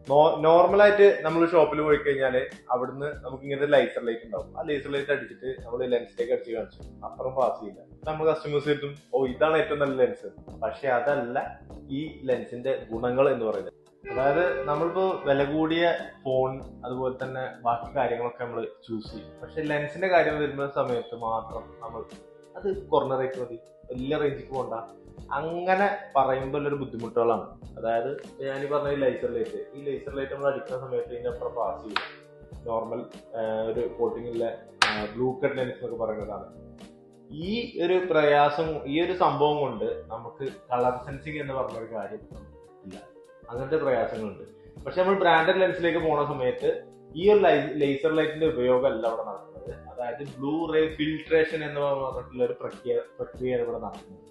നോർമലായിട്ട് നമ്മൾ ഷോപ്പിൽ പോയി കഴിഞ്ഞാൽ അവിടുന്ന് നമുക്ക് ഇങ്ങനെ ലേസർ ലൈറ്റ് ഉണ്ടാവും. ആ ലേസർ ലൈറ്റ് അടിച്ചിട്ട് നമ്മൾ ലെൻസിലേക്ക് അടിച്ച് കാണിച്ചു അപ്പുറം പാസ് ചെയ്യില്ല. നമ്മൾ കസ്റ്റമേഴ്സ് കിട്ടും, ഓ ഇതാണ് ഏറ്റവും നല്ല ലെൻസ്. പക്ഷെ അതല്ല ഈ ലെൻസിന്റെ ഗുണങ്ങൾ എന്ന് പറയുന്നത്. അതായത് നമ്മളിപ്പോ വില കൂടിയ ഫോൺ അതുപോലെ തന്നെ ബാക്കി കാര്യങ്ങളൊക്കെ നമ്മൾ ചൂസ് ചെയ്യും. പക്ഷെ ലെൻസിന്റെ കാര്യം വരുന്ന സമയത്ത് മാത്രം നമ്മൾ അത് കുറഞ്ഞ റേറ്റ് മതി, വലിയ റേഞ്ചിക്ക് പോകണ്ട, അങ്ങനെ പറയുമ്പോൾ ഒരു ബുദ്ധിമുട്ടുകളാണ്. അതായത് ഞാൻ ഈ പറഞ്ഞ ഈ ലേസർ ലൈറ്റ് നമ്മൾ അടിക്കുന്ന സമയത്ത് ഇതിന്റെ അപ്പുറം പാസ് ചെയ്യും. നോർമൽ ഒരു കോട്ടിങ്ങിലെ ബ്ലൂ കട്ട് ലെൻസ് എന്നൊക്കെ പറയുന്നതാണ്. ഈ ഒരു പ്രയാസം, ഈ ഒരു സംഭവം കൊണ്ട് നമുക്ക് കളർ സെൻസിങ് എന്ന് പറഞ്ഞൊരു കാര്യം ഇല്ല. അങ്ങനത്തെ പ്രയാസങ്ങളുണ്ട്. പക്ഷെ നമ്മൾ ബ്രാൻഡഡ് ലെൻസിലേക്ക് പോണ സമയത്ത് ഈ ഒരു ലേസർ ലൈറ്റിന്റെ ഉപയോഗം അല്ല ഇവിടെ നടക്കുന്നത്. അതായത് ബ്ലൂ റേ ഫിൽട്രേഷൻ എന്ന് പറഞ്ഞിട്ടുള്ള ഒരു പ്രക്രിയയാണ് ഇവിടെ നടക്കുന്നത്.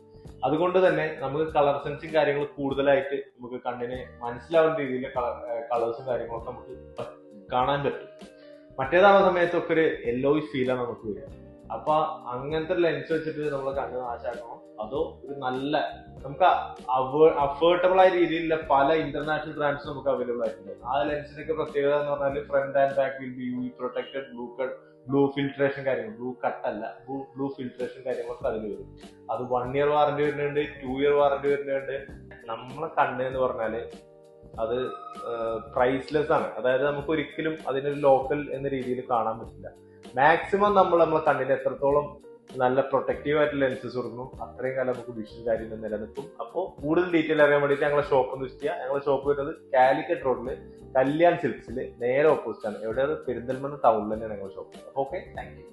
അതുകൊണ്ട് തന്നെ നമുക്ക് കളർ സെൻസിങ് കാര്യങ്ങൾ കൂടുതലായിട്ട് നമുക്ക് കണ്ണിന് മനസ്സിലാവുന്ന രീതിയിലെ കളേഴ്സും കാര്യങ്ങളൊക്കെ നമുക്ക് കാണാൻ പറ്റും. മറ്റേതാവുന്ന സമയത്തൊക്കെ ഒരു യെല്ലോയിഷ് ഫീലാണ് നമുക്ക് വരിക. അപ്പൊ അങ്ങനത്തെ ലെൻസ് വെച്ചിട്ട് നമ്മൾ കണ്ണ് നാശാക്കണോ, അതോ ഒരു നല്ല നമുക്ക് അഫോർഡബിൾ ആയ രീതിയിലുള്ള പല ഇന്റർനാഷണൽ ബ്രാൻഡ്സ് നമുക്ക് അവൈലബിൾ ആയിട്ടുണ്ട്. ആ ലെൻസിനൊക്കെ പ്രത്യേകത എന്ന് പറഞ്ഞാൽ front and back will be UV protected, blue filtration കാര്യങ്ങൾ, ബ്ലൂ കട്ട് അല്ല, ബ്ലൂ ഫിൽട്രേഷൻ കാര്യങ്ങളൊക്കെ അതിൽ വരും. അത് 1 year വാറന്റി വരുന്നുണ്ട്, 2 year വാറന്റി വരുന്നുണ്ട്. നമ്മളെ കണ്ണ് എന്ന് പറഞ്ഞാല് അത് പ്രൈസ്ലെസ് ആണ്. അതായത് നമുക്ക് ഒരിക്കലും അതിനൊരു ലോക്കൽ എന്ന രീതിയിൽ കാണാൻ പറ്റില്ല. മാക്സിമം നമ്മളെ കണ്ണിന് എത്രത്തോളം നല്ല പ്രൊട്ടക്റ്റീവ് ആയിട്ട് ലെൻസസ് കൊടുക്കണം അത്രയും കാലം നമുക്ക് വിഷൻ കാര്യം നിലനിൽക്കും. അപ്പോൾ കൂടുതൽ ഡീറ്റെയിൽ അറിയാൻ വേണ്ടിയിട്ട് ഞങ്ങളെ ഷോപ്പ് ഒന്ന് വിസിറ്റ് ചെയ്യുക. ഞങ്ങളുടെ ഷോപ്പ് വരുന്നത് കാലിക്കറ്റ് റോഡില് കല്യാൺ സിൽക്സിൽ നേരെ ഓപ്പോസിറ്റ് ആണ്. എവിടെയാണ്? പെരിന്തൽമണ്ണ ടൗണിൽ തന്നെയാണ് ഞങ്ങളുടെ ഷോപ്പ്. Okay, thank you.